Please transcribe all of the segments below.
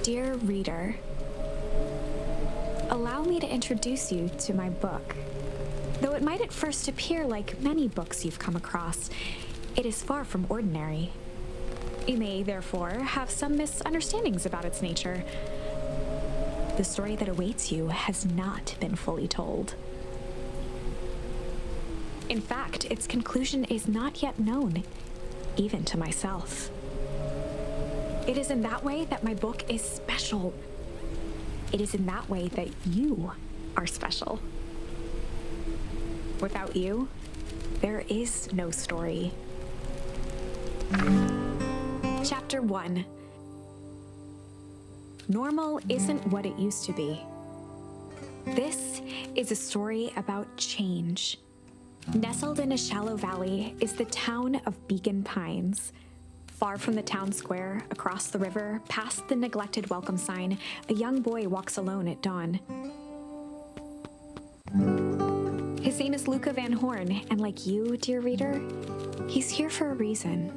Dear reader, allow me to introduce you to my book. Though it might at first appear like many books you've come across, it is far from ordinary. You may, therefore, have some misunderstandings about its nature. The story that awaits you has not been fully told. In fact, its conclusion is not yet known, even to myself. It is in that way that my book is special. It is in that way that you are special. Without you, there is no story. Chapter 1. Normal isn't what it used to be. This is a story about change. Nestled in a shallow valley is the town of Beacon Pines. Far from the town square, across the river, past the neglected welcome sign, a young boy walks alone at dawn. His name is Luca Van Horn, and like you, dear reader, he's here for a reason.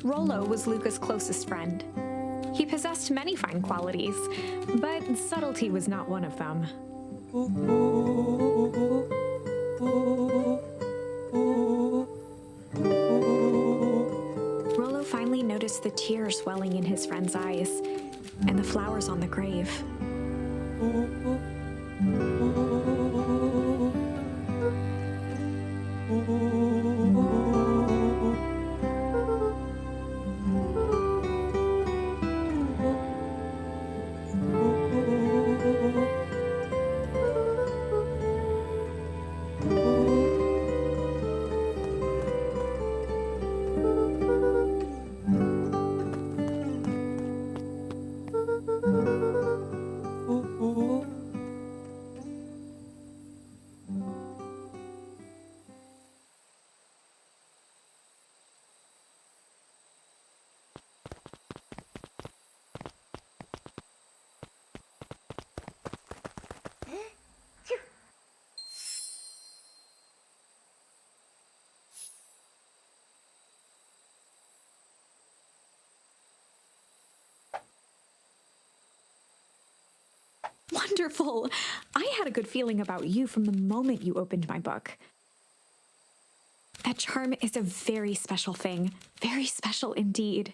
Rollo was Luca's closest friend. He possessed many fine qualities, but subtlety was not one of them. Rollo finally noticed the tears welling in his friend's eyes and the flowers on the grave. wonderful. I had a good feeling about you from the moment you opened my book. That charm is a very special thing. Very special indeed.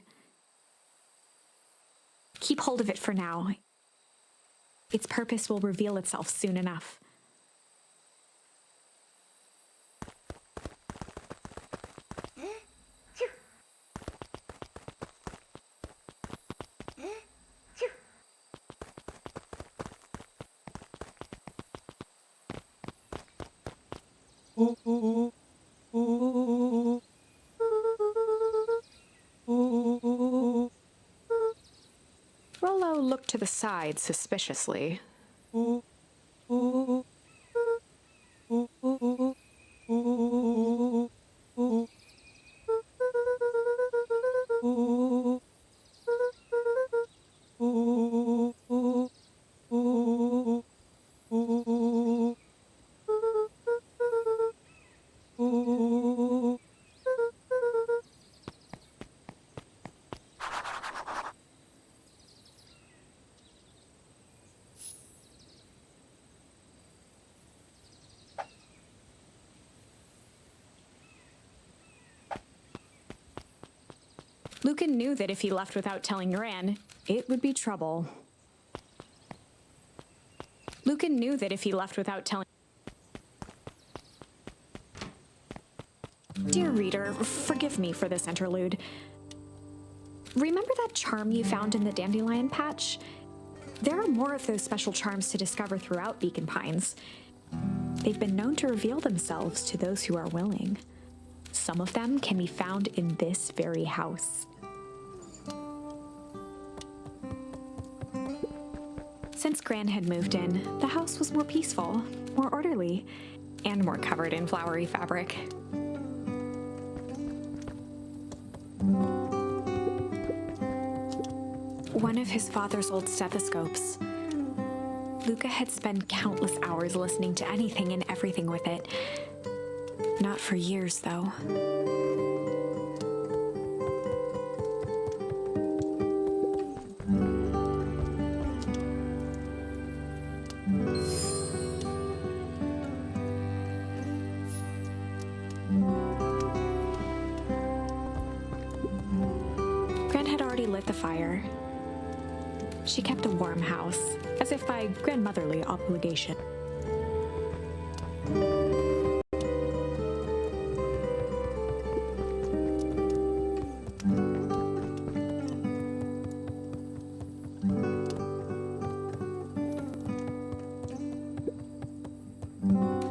Keep hold of it for now. Its purpose will reveal itself soon enough. Rollo looked to the side suspiciously. Lucan knew that if he left without telling Gran, it would be trouble. Lucan knew that if he left without telling... Dear reader, forgive me for this interlude. Remember that charm you found in the dandelion patch? There are more of those special charms to discover throughout Beacon Pines. They've been known to reveal themselves to those who are willing. Some of them can be found in this very house. Since Gran had moved in, the house was more peaceful, more orderly, and more covered in flowery fabric. One of his father's old stethoscopes. Luca had spent countless hours listening to anything and everything with it. Not for years, though. Gran had already lit the fire. She kept a warm house, as if by grandmotherly obligation.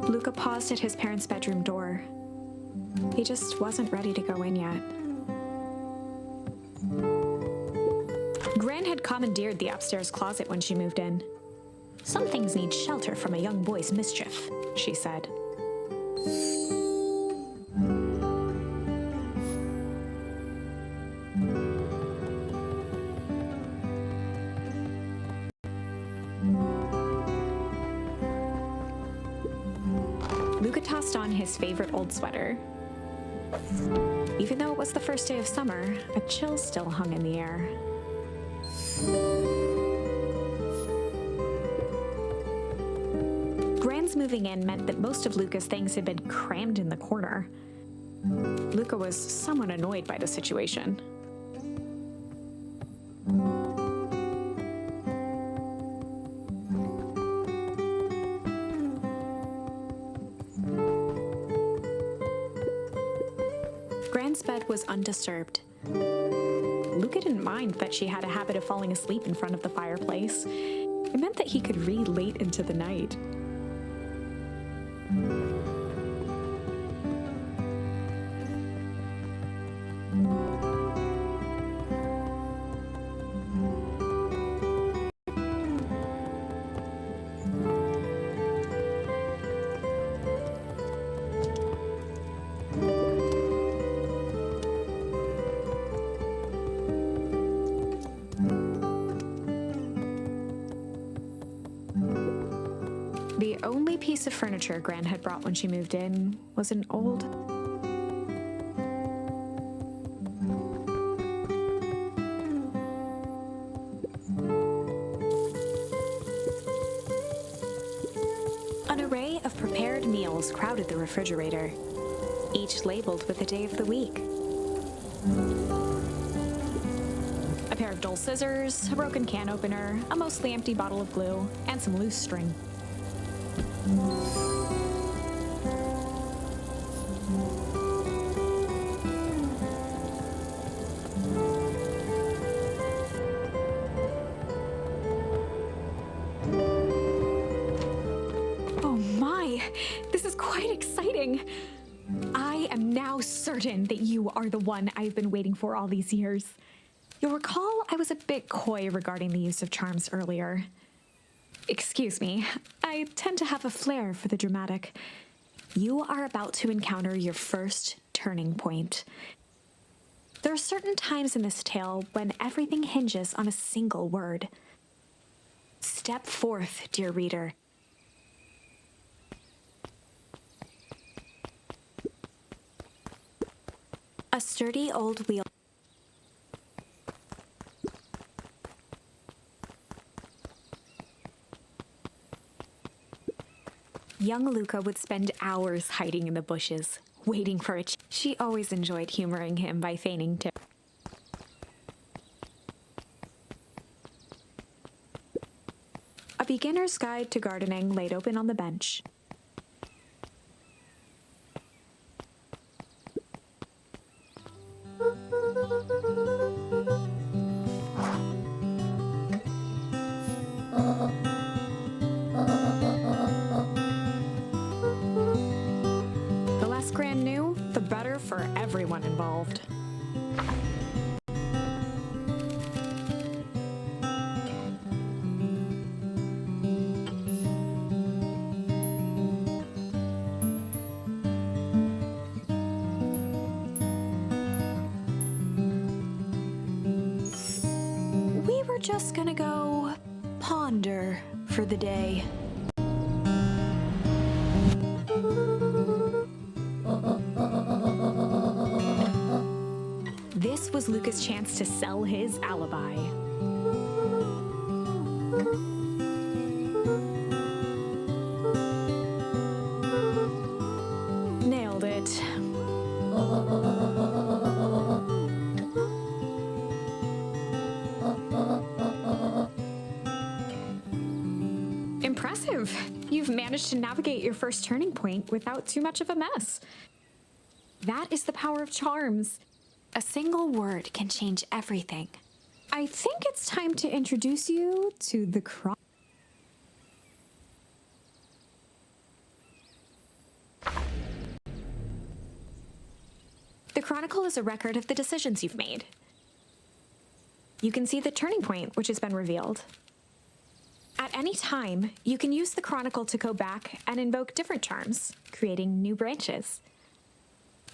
Luca paused at his parents' bedroom door. He just wasn't ready to go in yet. Gran had commandeered the upstairs closet when she moved in. Some things need shelter from a young boy's mischief, she said. Luca tossed on his favorite old sweater. Even though it was the first day of summer, a chill still hung in the air. Gran's moving in meant that most of Luca's things had been crammed in the corner. Luca was somewhat annoyed by the situation. Gran's bed was undisturbed. Luca didn't mind that she had a habit of falling asleep in front of the fireplace. It meant that he could read late into the night. The only piece of furniture Gran had brought when she moved in was an old... bottles crowded the refrigerator, each labeled with the day of the week. A pair of dull scissors, a broken can opener, a mostly empty bottle of glue, and some loose string. Oh my, this is quite exciting. I am now certain that you are the one I've been waiting for all these years. You'll recall I was a bit coy regarding the use of charms earlier. Excuse me, I tend to have a flair for the dramatic. You are about to encounter your first turning point. There are certain times in this tale when everything hinges on a single word. Step forth, dear reader. A sturdy old wheel. Young Luca would spend hours hiding in the bushes, waiting for it. She always enjoyed humoring him by feigning to. A beginner's guide to gardening laid open on the bench. The less Gran knew, the better for everyone involved. We were just gonna go ponder for the day. This was Luca's chance to sell his alibi. Nailed it. Impressive. You've managed to navigate your first turning point without too much of a mess. That is the power of charms. A single word can change everything. I think it's time to introduce you to the The Chronicle is a record of the decisions you've made. You can see the turning point which has been revealed. At any time, you can use the Chronicle to go back and invoke different charms, creating new branches.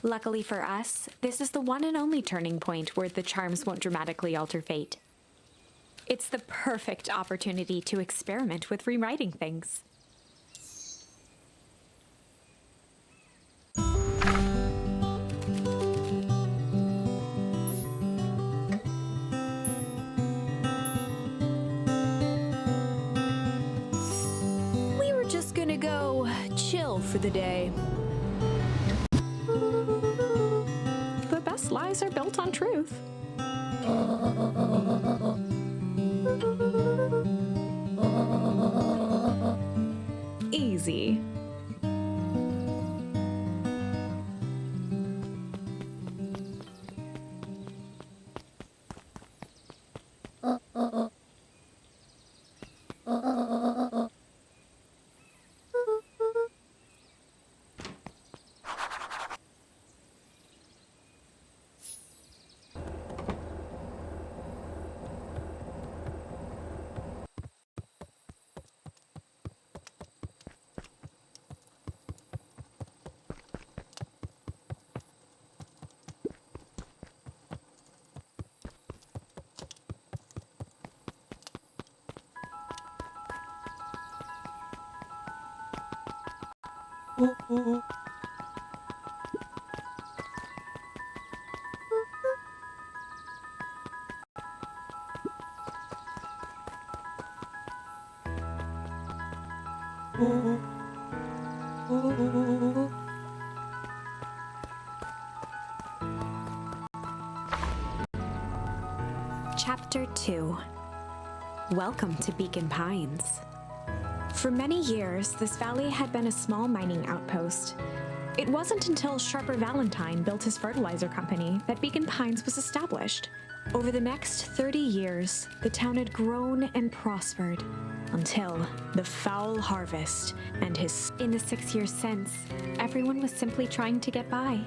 Luckily for us, this is the one and only turning point where the charms won't dramatically alter fate. It's the perfect opportunity to experiment with rewriting things. We were just gonna go chill for the day. The best lies are built on truth. Easy. Chapter 2. Welcome to Beacon Pines. For many years, this valley had been a small mining outpost. It wasn't until Sharper Valentine built his fertilizer company that Beacon Pines was established. Over the next 30 years, the town had grown and prospered until the foul harvest and his... In the 6 years since, everyone was simply trying to get by.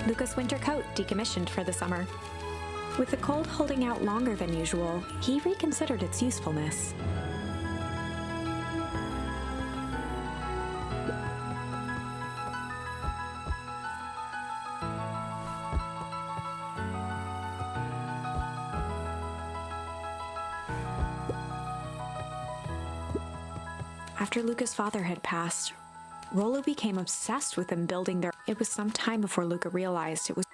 Luca's winter coat decommissioned for the summer. With the cold holding out longer than usual, he reconsidered its usefulness. After Luca's father had passed, Rollo became obsessed with them building their... It was some time before Luca realized it was...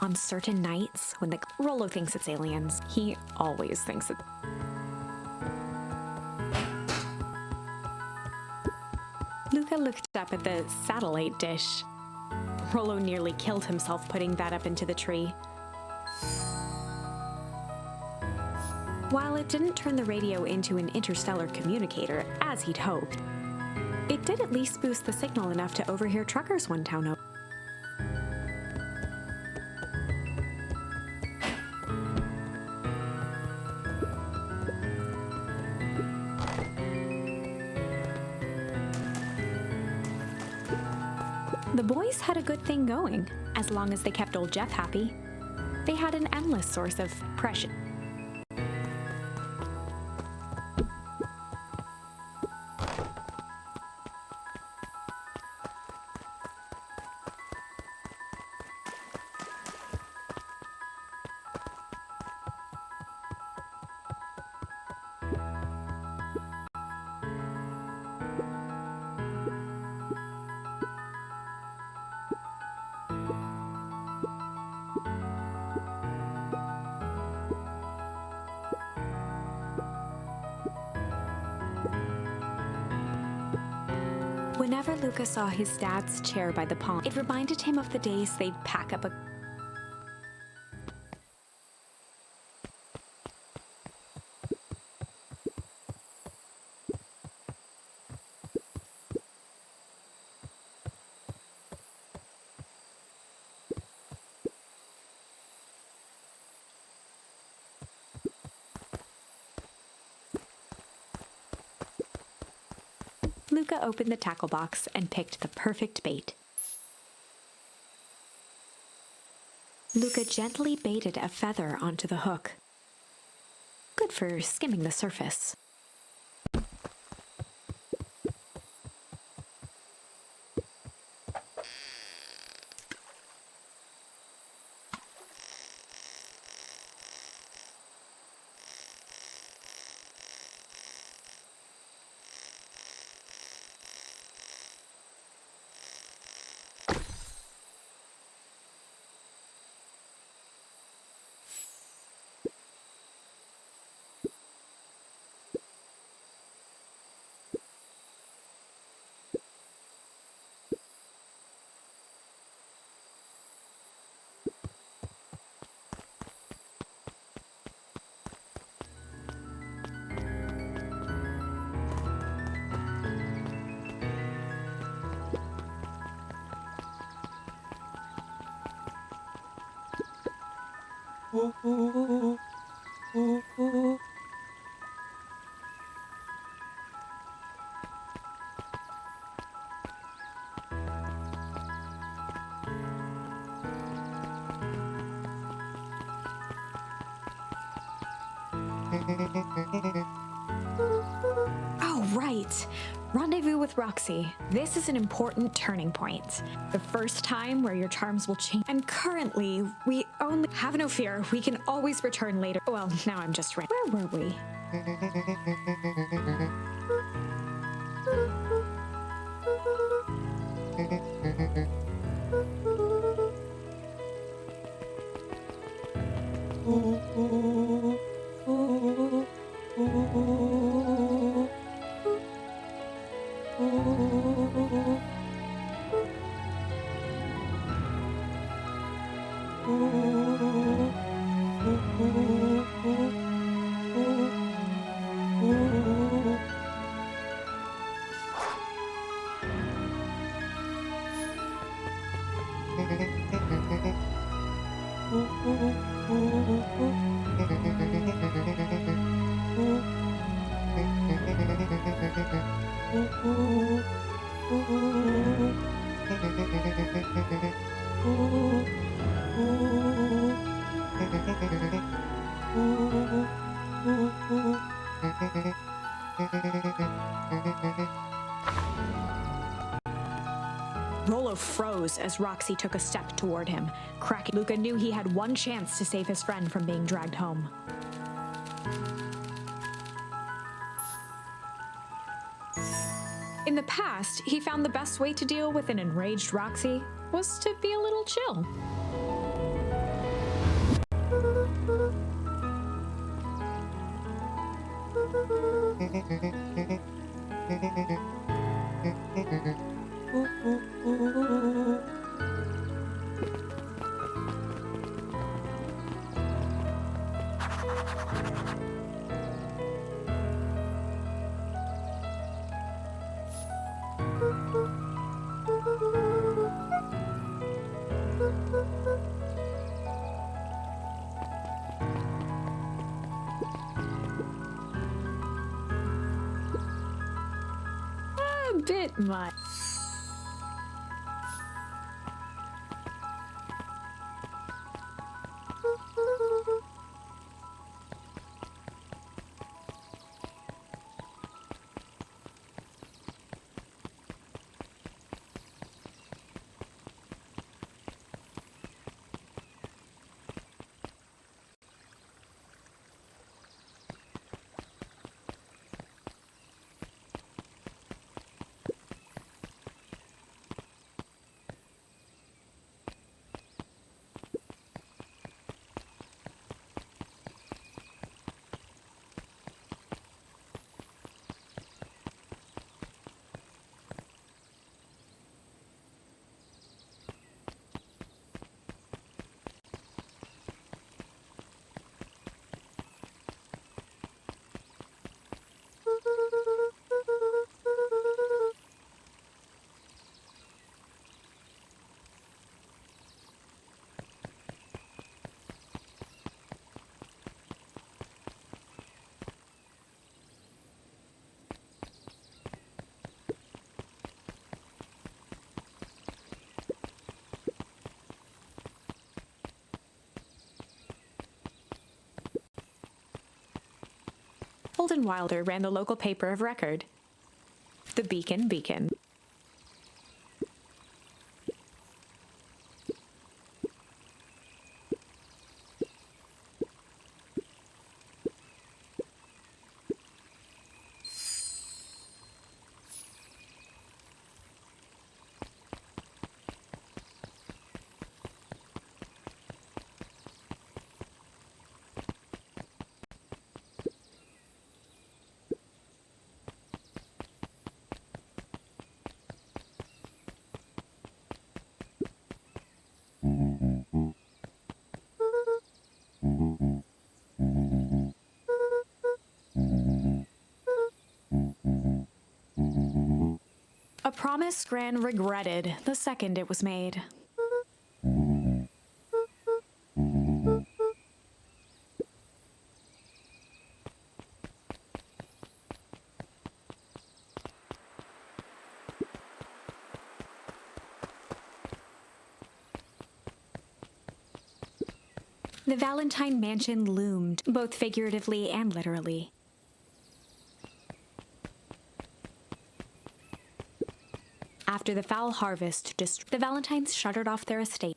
On certain nights, when Rollo thinks it's aliens, he always thinks it... Luca looked up at the satellite dish. Rollo nearly killed himself putting that up into the tree. While it didn't turn the radio into an interstellar communicator, as he'd hoped, it did at least boost the signal enough to overhear truckers one town over. The boys had a good thing going, as long as they kept old Jeff happy. They had an endless source of precious... Whenever Luca saw his dad's chair by the pond, it reminded him of the days they'd pack up a... Luca opened the tackle box and picked the perfect bait. Luca gently baited a feather onto the hook. Good for skimming the surface. Oh, right. Rendezvous with Roxy. This is an important turning point. The first time where your charms will change. And currently, we only have no fear. We can always return later. Well, now I'm just Where were we? Rolo froze as Roxy took a step toward him. Cracking, Luca knew he had one chance to save his friend from being dragged home. In the past, he found the best way to deal with an enraged Roxy was to be a little chill. A bit much. Holden Wilder ran the local paper of record, the Beacon. A promise Gran regretted the second it was made. The Valentine mansion loomed, both figuratively and literally. After the foul harvest, the Valentines shuttered off their estate.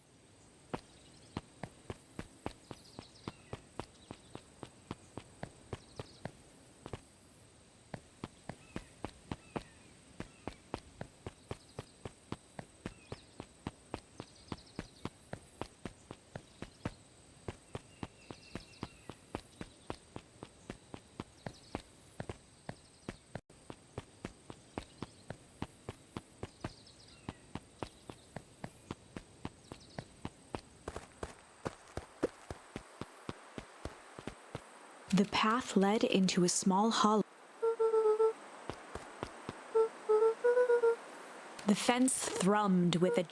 The path led into a small hall. The fence thrummed with a...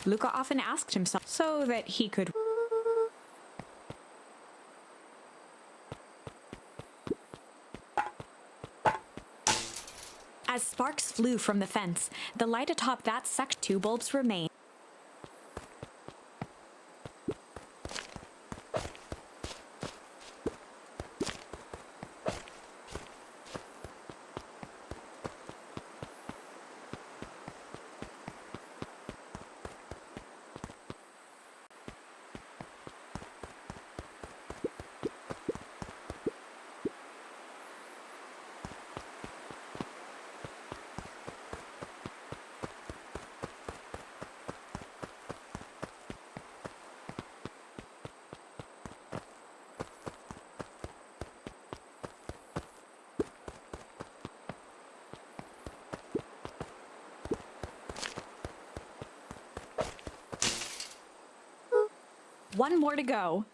Luca often asked himself so that he could... As sparks flew from the fence, the light atop that section, 2 bulbs remained. One more to go.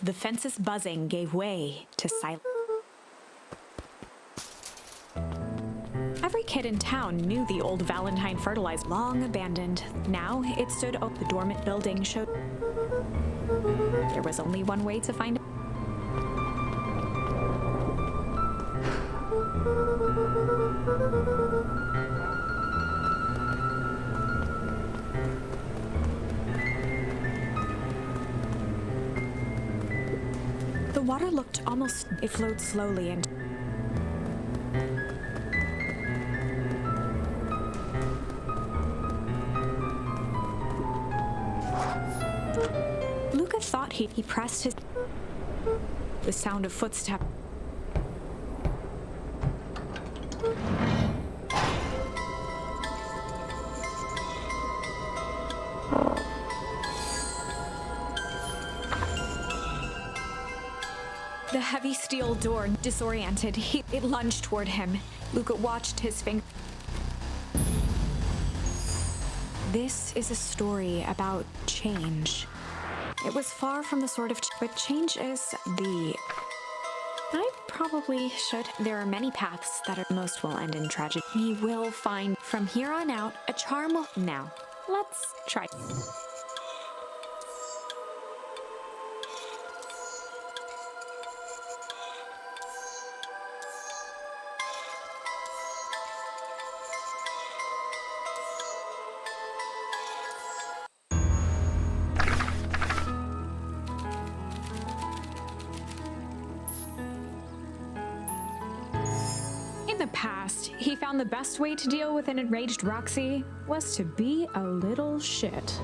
The fence's buzzing gave way to silence. Every kid in town knew the old Valentine fertilizer, long abandoned. Now it stood open. The dormant building showed there was only one way to find it. The water looked almost... It flowed slowly and... Luca thought he pressed his... The sound of footsteps. The heavy steel door disoriented. It lunged toward him. Luca watched his finger. This is a story about change. It was far from the sort of... But change is the... I probably should. There are many paths that are... Most will end in tragedy. We will find, from here on out, a charm will... Now, let's try. In the past, he found the best way to deal with an enraged Roxy was to be a little shit.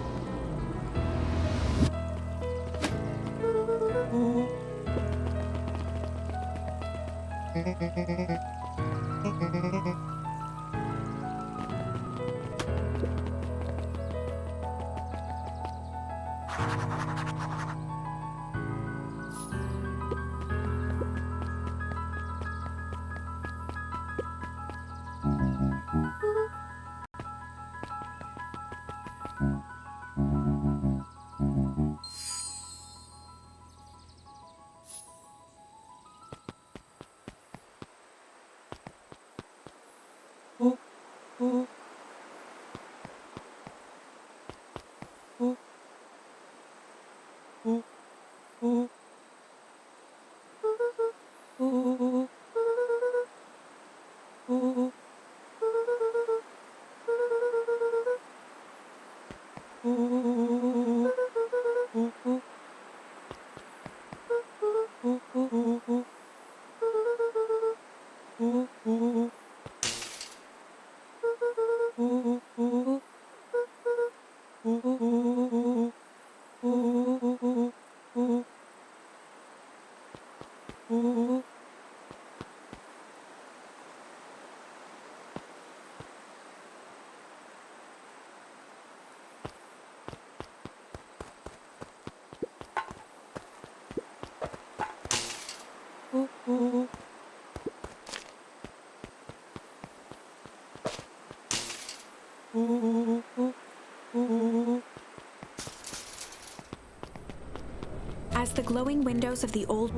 As the glowing windows of the old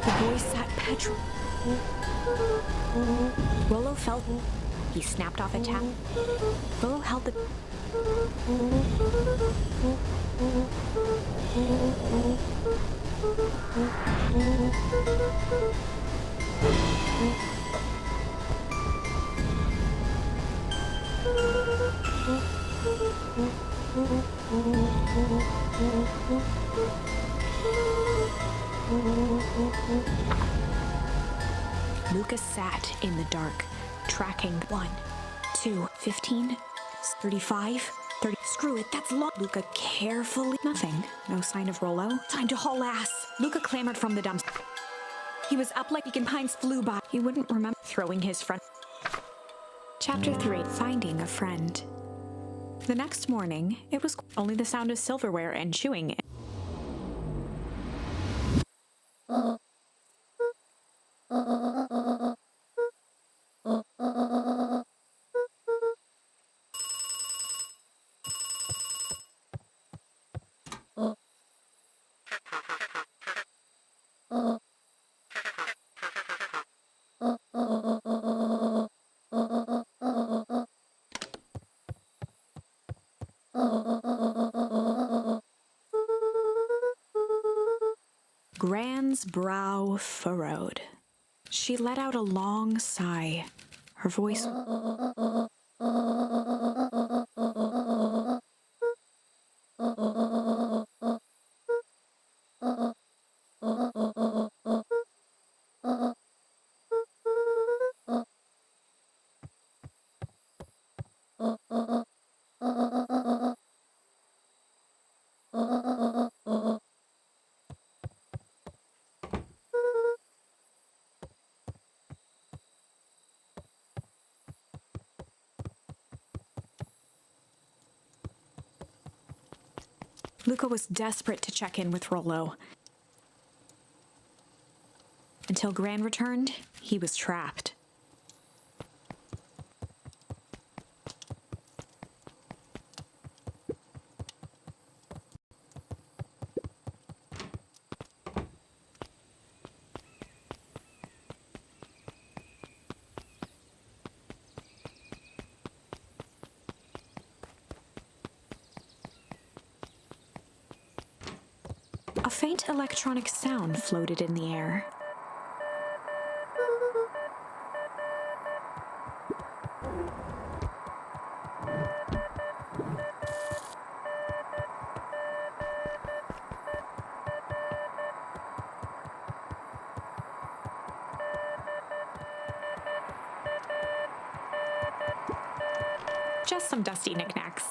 the boy sat petrified. Rollo felt he snapped off a tap. Rollo held the Lucas sat in the dark, tracking 1, 2, 15, 35, 30. Screw it, that's long. Luca carefully. Nothing. No sign of Rollo. Time to haul ass. Luca clambered from the dumpster. He was up like Beacon Pines flew by. He wouldn't remember throwing his front. Chapter 3. Finding a friend. The next morning, it was only the sound of silverware and chewing. Gran's brow furrowed. She let out a long sigh. Her voice... Luca was desperate to check in with Rollo. Until Gran returned, he was trapped. A faint electronic sound floated in the air. Just some dusty knickknacks.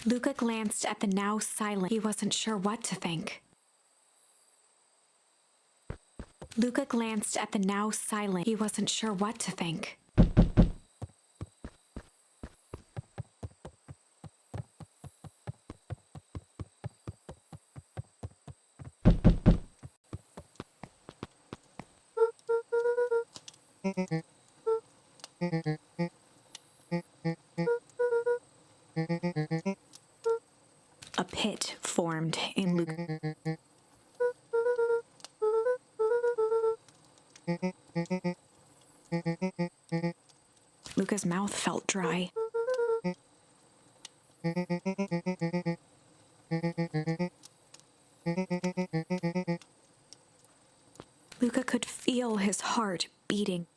Luca glanced at the now silent. He wasn't sure what to think. Luca glanced at the now silent. He wasn't sure what to think. A pit formed in Luca. Luca's mouth felt dry. Luca could feel his heart beating.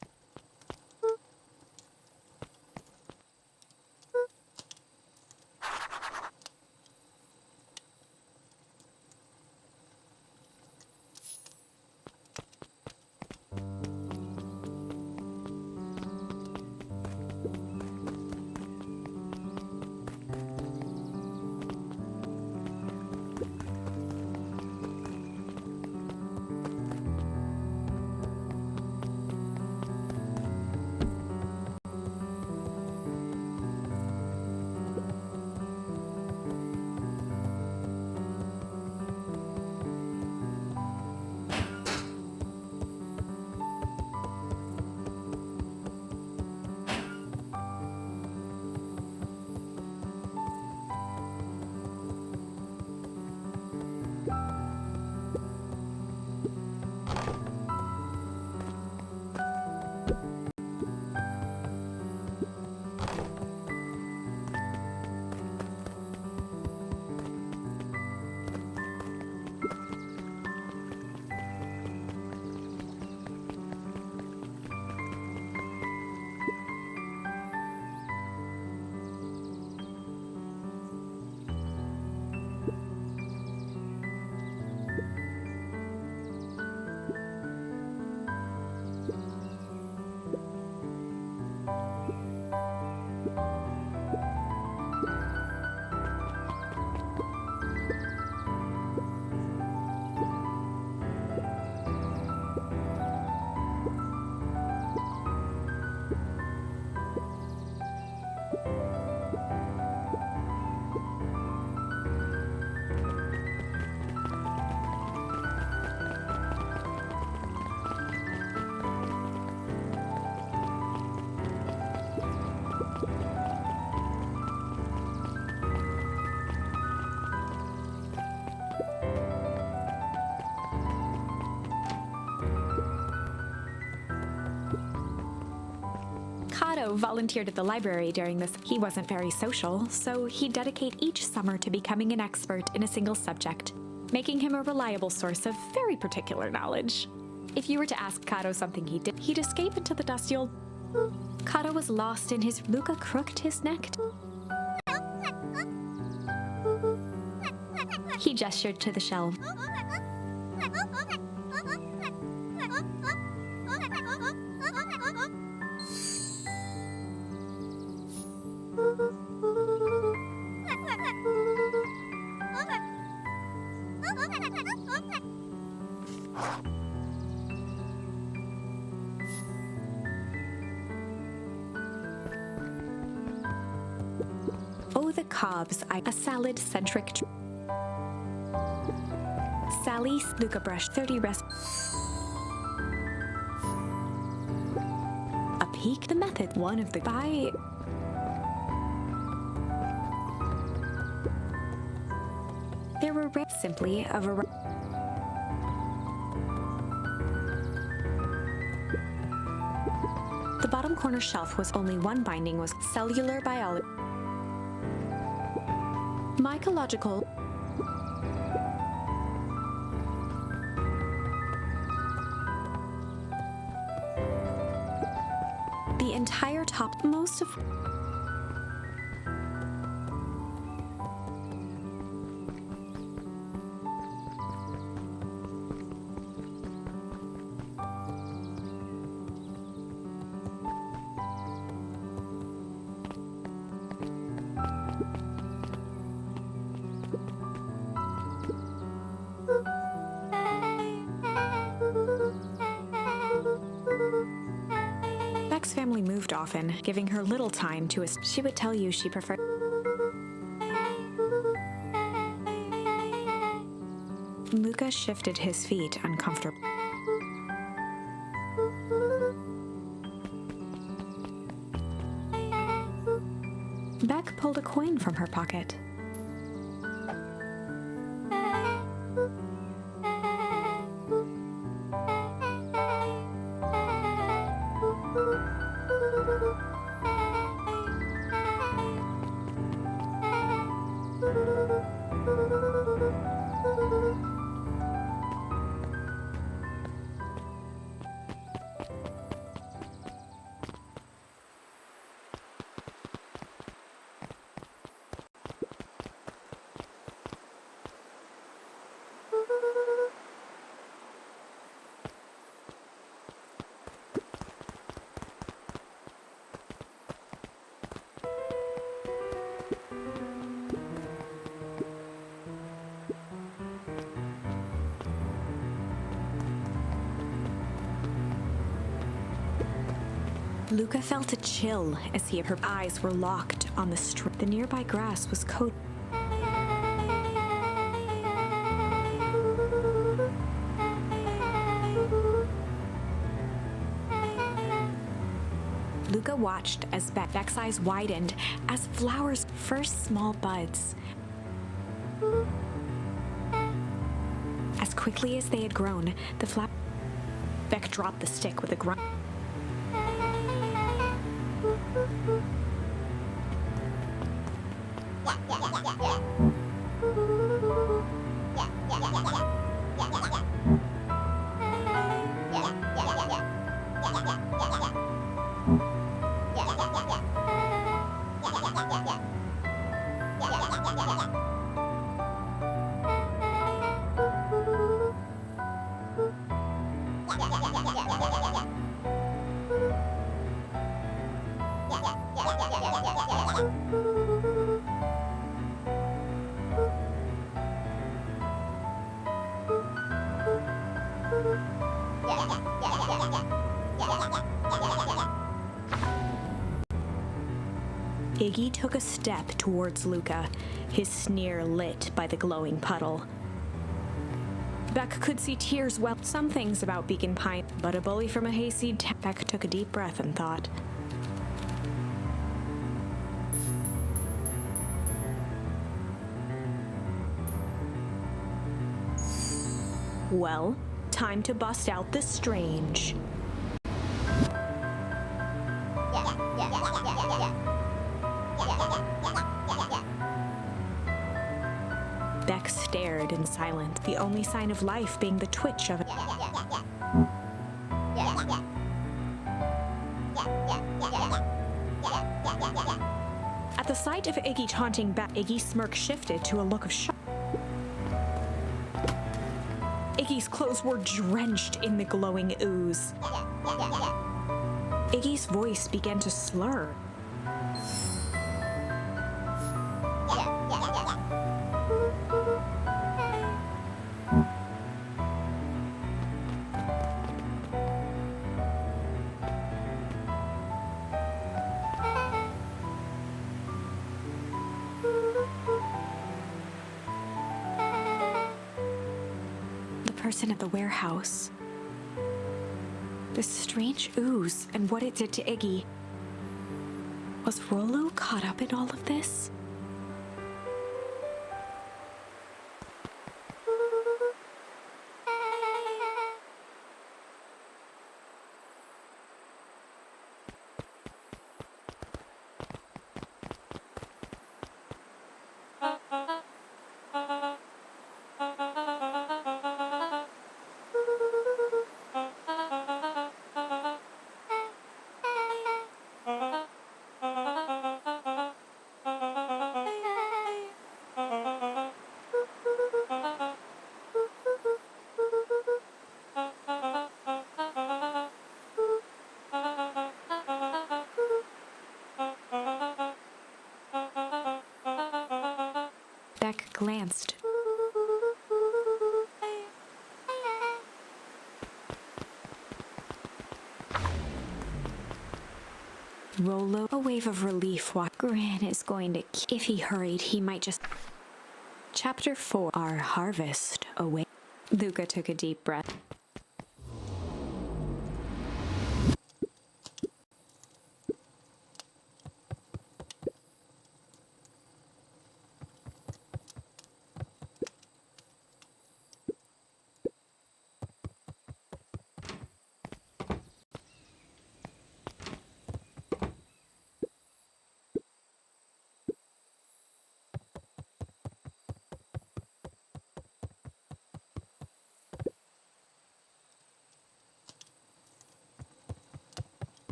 Cato volunteered at the library during this. He wasn't very social, so he'd dedicate each summer to becoming an expert in a single subject, making him a reliable source of very particular knowledge. If you were to ask Cato something he did, he'd escape into the dusty old... Cato was lost in his... Luca crooked his neck. He gestured to the shelf. Oh, the cobs, a salad-centric Sally, Luca brush 30 rest. A peek, the method, one of the by. There were simply a variety. The bottom corner shelf was only one binding was cellular biology. Mycological. The entire top, most of. Beck's family moved often, giving her little time to she would tell you she preferred. Luca shifted his feet uncomfortably. Beck pulled a coin from her pocket. Luca felt a chill as her eyes were locked on the strip. The nearby grass was coated. Luca watched as Beck's eyes widened as flowers' first small buds. As quickly as they had grown, the flower. Beck dropped the stick with a grunt. Iggy took a step towards Luca, his sneer lit by the glowing puddle. Beck could see tears well. Some things about Beacon Pine, but a bully from a hayseed Beck took a deep breath and thought. Well, time to bust out the strange. Beck stared in silence, the only sign of life being the twitch of it. At the sight of Iggy taunting Beck, Iggy's smirk shifted to a look of shock. Iggy's clothes were drenched in the glowing ooze. Iggy's voice began to slur. The person at the warehouse. This strange ooze and what it did to Iggy. Was Rollo caught up in all of this? Beck glanced. Rollo, a wave of relief. Gran is going to. If he hurried, he might just. Chapter 4. Our harvest away. Luca took a deep breath.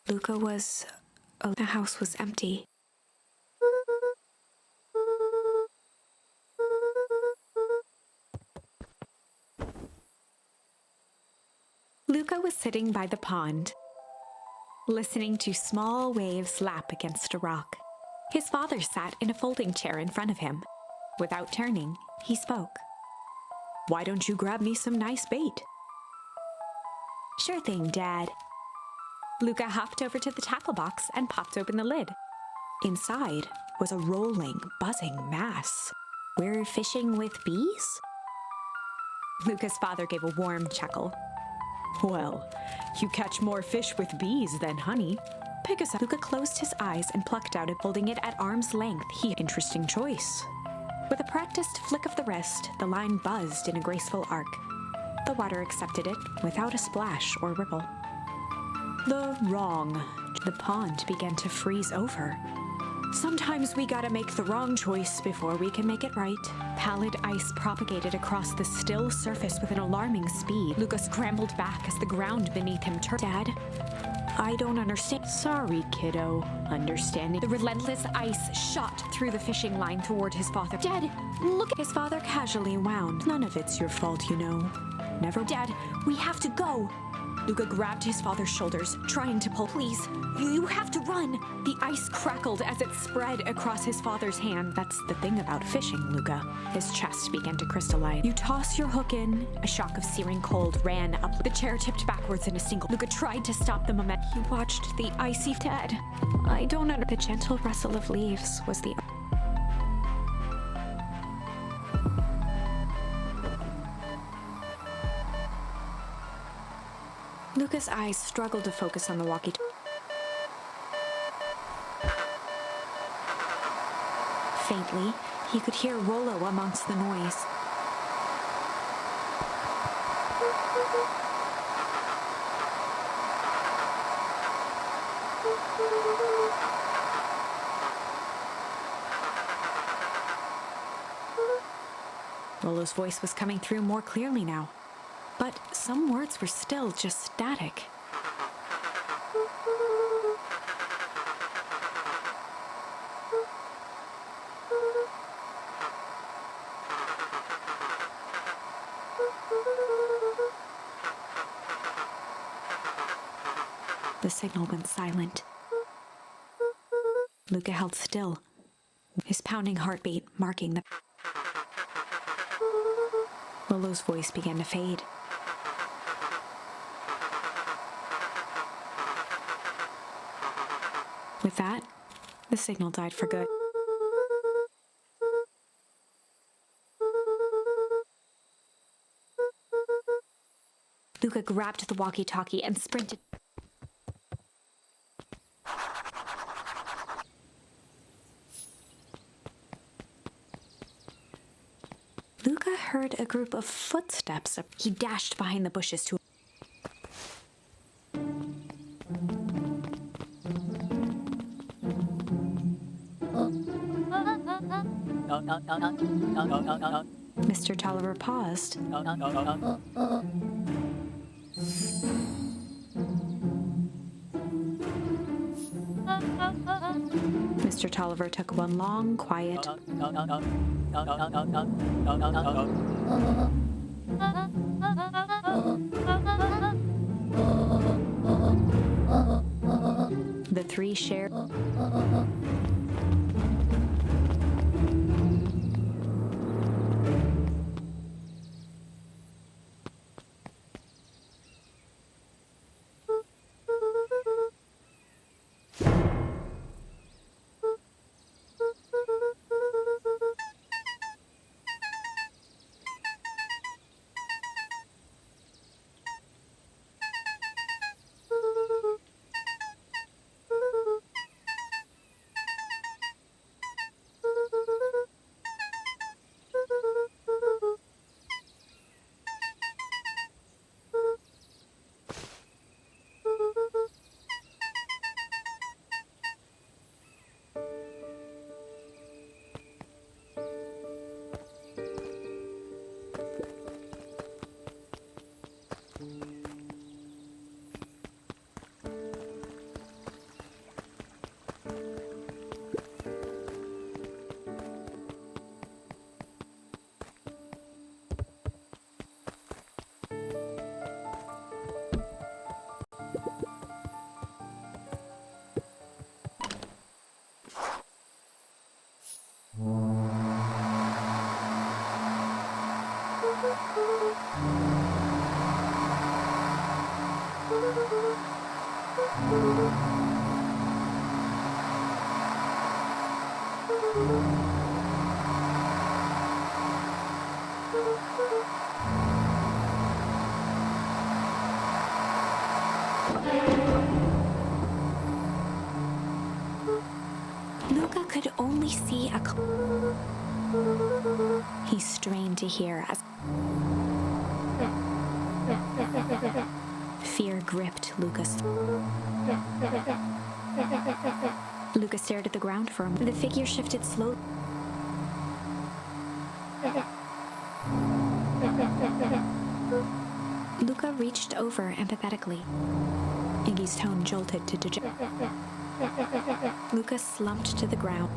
Luca was. Oh, the house was empty. Luca was sitting by the pond, listening to small waves lap against a rock. His father sat in a folding chair in front of him. Without turning, he spoke. "Why don't you grab me some nice bait?" "Sure thing, Dad." Luca hopped over to the tackle box and popped open the lid. Inside was a rolling, buzzing mass. "We're fishing with bees?" Luca's father gave a warm chuckle. "Well, you catch more fish with bees than honey. Pick us up." Luca closed his eyes and plucked out it, holding it at arm's length. Interesting choice. With a practiced flick of the wrist, the line buzzed in a graceful arc. The water accepted it without a splash or ripple. The pond began to freeze over. "Sometimes we gotta make the wrong choice before we can make it right." Pallid ice propagated across the still surface with an alarming speed. Luca scrambled back as the ground beneath him turned. "Dad, I don't understand." "Sorry, kiddo. Understanding." The relentless ice shot through the fishing line toward his father. "Dad, look!" His father casually wound. "None of it's your fault, you know. Never." "Dad, we have to go." Luca grabbed his father's shoulders, trying to pull. "Please, you have to run." The ice crackled as it spread across his father's hand. "That's the thing about fishing, Luca." His chest began to crystallize. "You toss your hook in." A shock of searing cold ran up. The chair tipped backwards in a single. Luca tried to stop the moment. He watched the icy. "Dad, I don't know." The gentle rustle of leaves was the. Luca's eyes struggled to focus on the walkie-talkie. Faintly, he could hear Rollo amongst the noise. Rollo's voice was coming through more clearly now, but some words were still just static. The signal went silent. Luca held still, his pounding heartbeat marking the... Lolo's voice began to fade. With that, the signal died for good. Luca grabbed the walkie-talkie and sprinted. Luca heard a group of footsteps. He dashed behind the bushes to... Mr. Tolliver paused. Mr. Tolliver took one long, quiet... The three shared... Luca could only see a... He strained to hear as... Fear gripped Lucas. Luca stared at the ground for a moment. The figure shifted slowly. Luca reached over empathetically. Iggy's tone jolted to dejection. Luca slumped to the ground.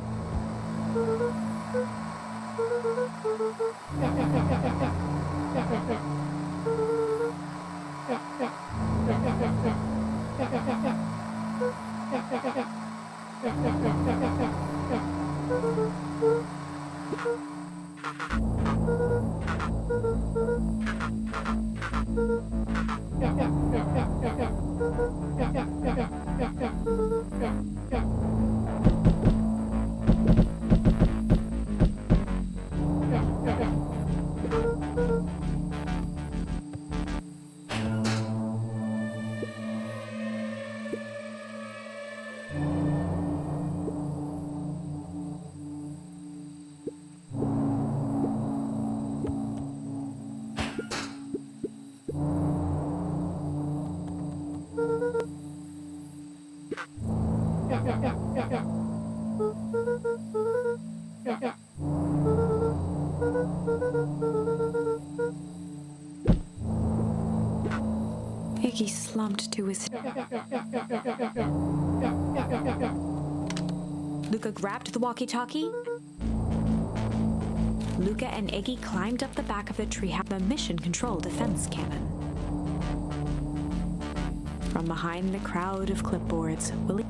Iggy slumped to his... Luca grabbed the walkie-talkie. Luca and Iggy climbed up the back of the treehouse, the mission control defense cannon. From behind the crowd of clipboards, Willie...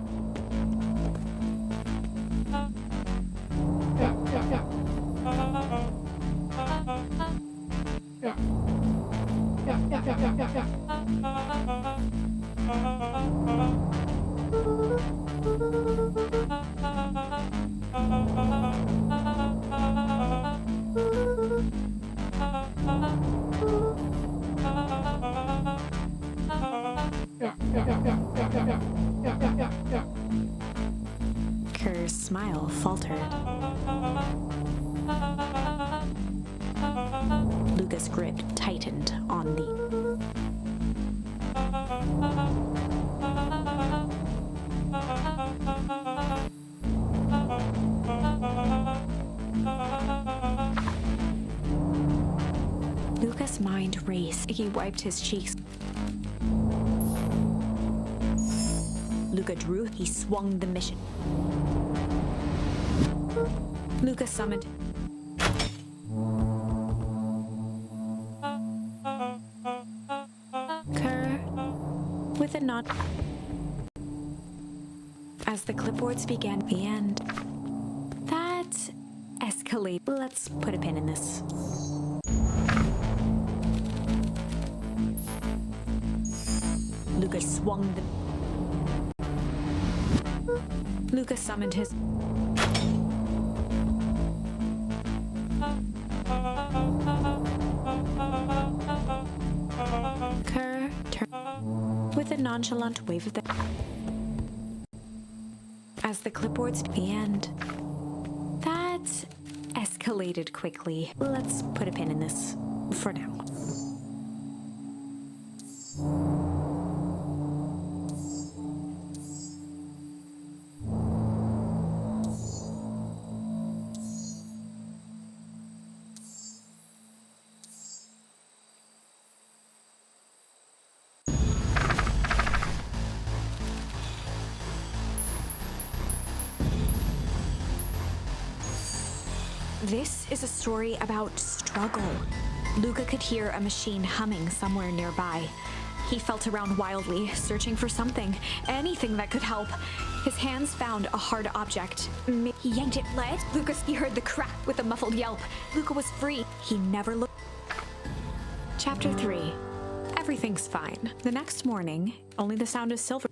Kerr's smile faltered. Luca's grip tightened on the... Luca's mind raced. He wiped his cheeks. Luca drew. He swung the mission. Luca summoned. Kerr, with a nod. As the clipboards began, the end. That escalated. Let's put a pin in this. Luca swung the... Luca summoned his... Kerr turned with a nonchalant wave of the... As the clipboards began, that escalated quickly. Let's put a pin in this for now. This is a story about struggle. Luca could hear a machine humming somewhere nearby. He felt around wildly, searching for something, anything that could help. His hands found a hard object. He yanked it. He heard the crack with a muffled yelp. Luca was free. He never looked. Chapter 3. Everything's fine. The next morning, only the sound of silver.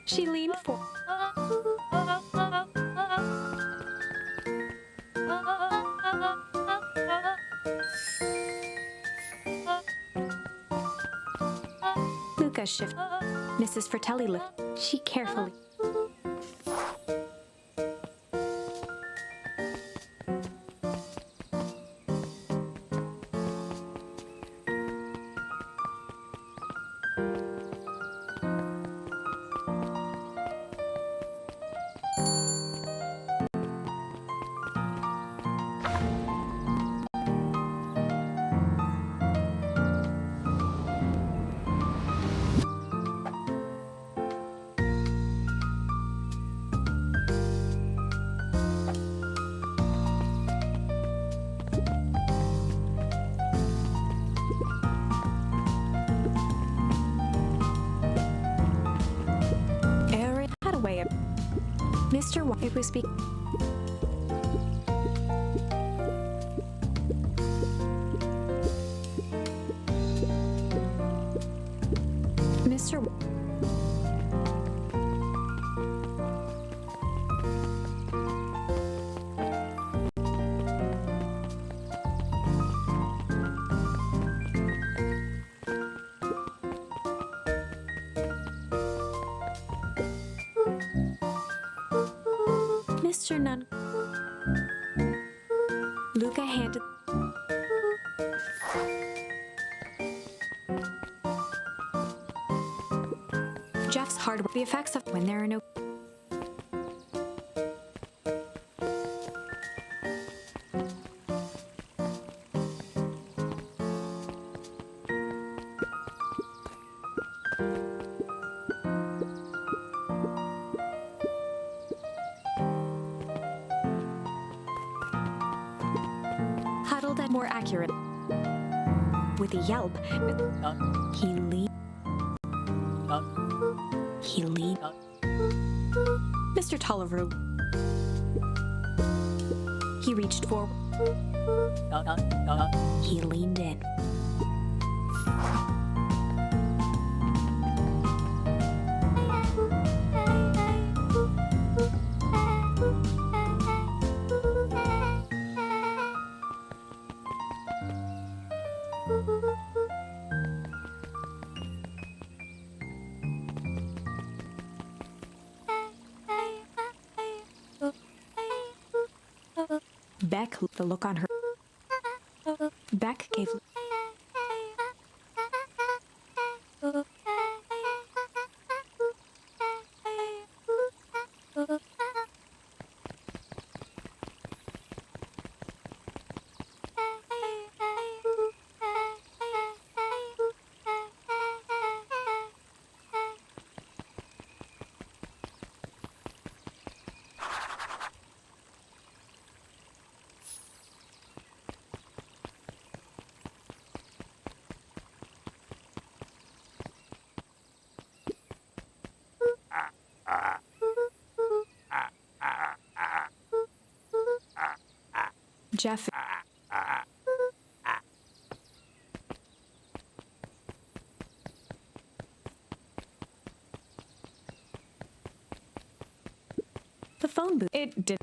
She leaned forward. Luca shifted. Mrs. Fratelli lifted. She carefully. Mr. It was Mr. Mr. Nunn. Luca handed Jeff's hard work. The effects of when there are no huddled and more accurate. With a yelp, he leaned. He leaned. Mr. Tolliver. He reached forward. He leaned in. Beck, the look on her. Beck gave. Jeff. The phone booth. It did.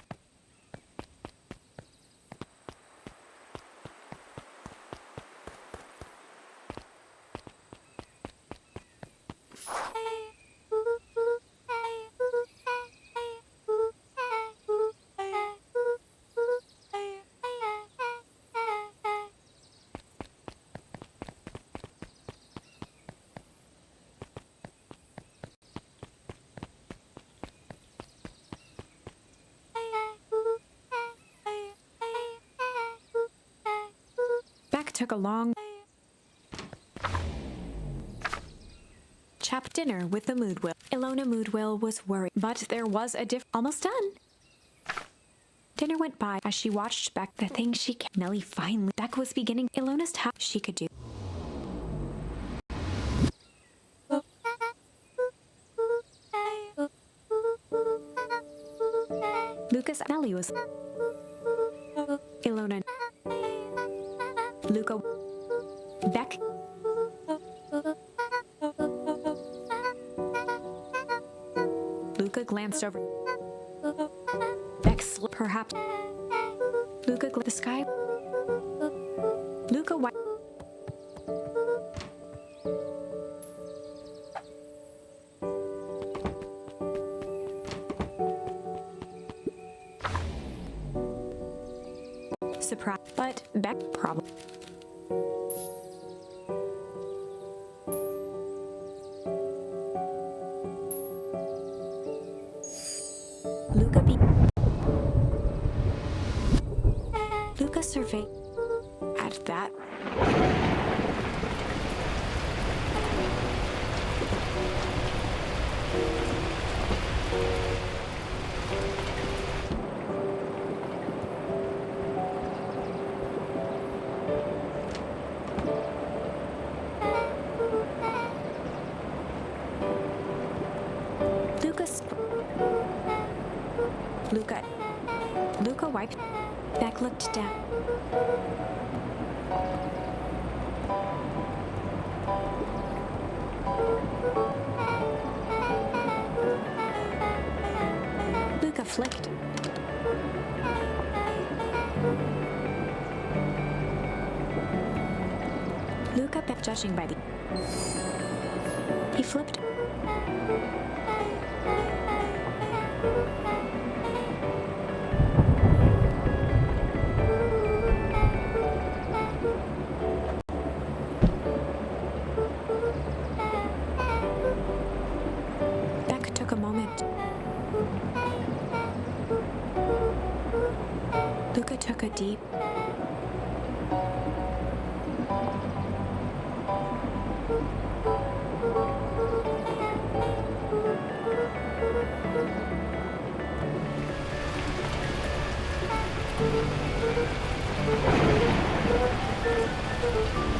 Took a long chap dinner with the Moodwill. Ilona Moodwill was worried, but there was a almost done. Dinner went by as she watched Beck. The thing she kept. Nellie finally. Beck was beginning. Ilona's task she could do. Lucas. Nellie was. Ilona. Luca. Beck. Luca glanced over. Beck slipped, perhaps. Luca the sky. Luca white. Surprise, but Beck probably. Luca be. Luca surveyed at that. Lucas. Luca. Luca wiped. Beck looked down. Luca flicked. Luca kept judging by the... He flipped. Beck took a moment. Luca took a deep...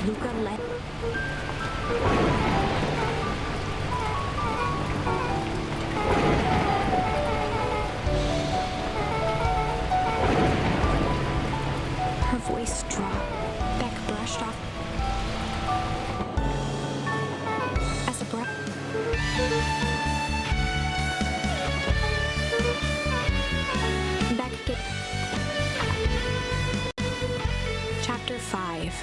Luca let... Her voice dropped. Beck brushed off. As a breath... Beck get... Chapter 5.